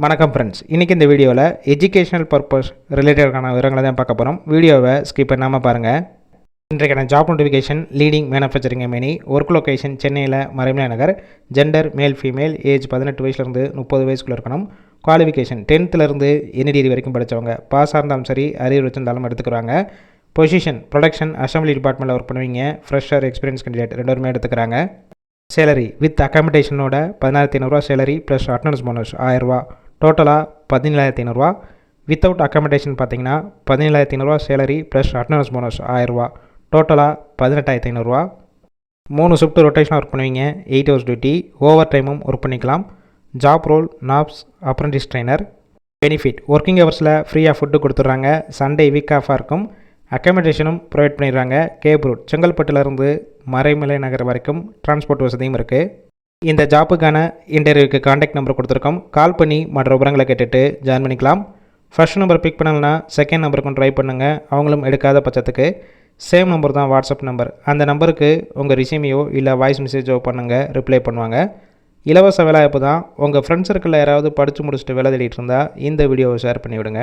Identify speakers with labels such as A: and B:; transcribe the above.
A: வணக்கம் ஃப்ரெண்ட்ஸ், இன்றைக்கி இந்த வீடியோவில் எஜுகேஷனல் பர்பஸ் ரிலேட்டடான விவரங்களை தான் பார்க்க போகிறோம். வீடியோவை ஸ்கிப் பண்ணாமல் பாருங்கள். இன்றைக்கான job notification leading manufacturing company, work location சென்னையில் மறைமலை நகர், ஜெண்டர் மேல் ஃபீமேல், ஏஜ் 18 வயசுலேருந்து 30 வயசுக்குள்ளே இருக்கணும். குவாலிஃபிகேஷன் 10th எனி டிகிரி வரைக்கும் படித்தவங்க, பாஸாக இருந்தாலும் சரி அரியர் வச்சிருந்தாலும் எடுத்துக்கிறாங்க. பொசிஷன் ப்ரொடக்ஷன் அசம்பிளி டிபார்ட்மெண்ட்டில் ஒர்க் பண்ணுவீங்க. ஃப்ரெஷர் எக்ஸ்பீரியன்ஸ் கேண்டிடேட் 2 எடுத்துக்கிறாங்க. சேலரி வித் அக்காமடேஷனோட 16,500 சேலரி ப்ளஸ் அட்டனன்ஸ் போனஸ் 1000 டோட்டலாக 17,500. வித்தவுட் அக்காமடேஷன் பார்த்தீங்கன்னா 17,500 சேலரி ப்ளஸ் அட்டனன்ஸ் போனஸ் 1000 டோட்டலாக 18,500. 3 ஷிஃப்ட் ரொட்டேஷனாக ஒர்க் பண்ணுவீங்க. 8 hours டியூட்டி, ஓவர் டைமும் ஒர்க் பண்ணிக்கலாம். Job role NAPS apprentice trainer. Benefit working ஹவர்ஸில் ஃப்ரீயாக ஃபுட்டு கொடுத்துட்றாங்க. சண்டே வீக் ஆஃபாக இருக்கும். அக்காமடேஷனும் ப்ரொவைட் பண்ணிடுறாங்க. கேப் ரூட் செங்கல்பட்டுலேருந்து மறைமலை நகர் வரைக்கும் டிரான்ஸ்போர்ட் வசதியும் இருக்குது. இந்த ஜாப்புக்கான இன்டர்வியூக்கு காண்டாக்ட் நம்பர் கொடுத்துருக்கோம். கால் பண்ணி மற்ற விவரங்களை கேட்டுட்டு ஜாயின் பண்ணிக்கலாம். ஃபர்ஸ்ட் நம்பர் பிக் பண்ணலன்னா செகண்ட் நம்பருக்கும் ட்ரை பண்ணுங்கள். அவங்களும் எடுக்காத பட்சத்துக்கு சேம் நம்பர் தான் வாட்ஸ்அப் நம்பர். அந்த நம்பருக்கு உங்கள் ரிசியூமையோ இல்லை வாய்ஸ் மெசேஜோ பண்ணுங்கள், ரிப்ளை பண்ணுவாங்க. இலவச வேலைவாய்ப்பு தான். உங்கள் ஃப்ரெண்ட்ஸ் சர்க்கிளில் யாராவது படித்து முடிச்சுட்டு வேலை தேடிட்டு இருந்தால் இந்த வீடியோவை ஷேர் பண்ணிவிடுங்க.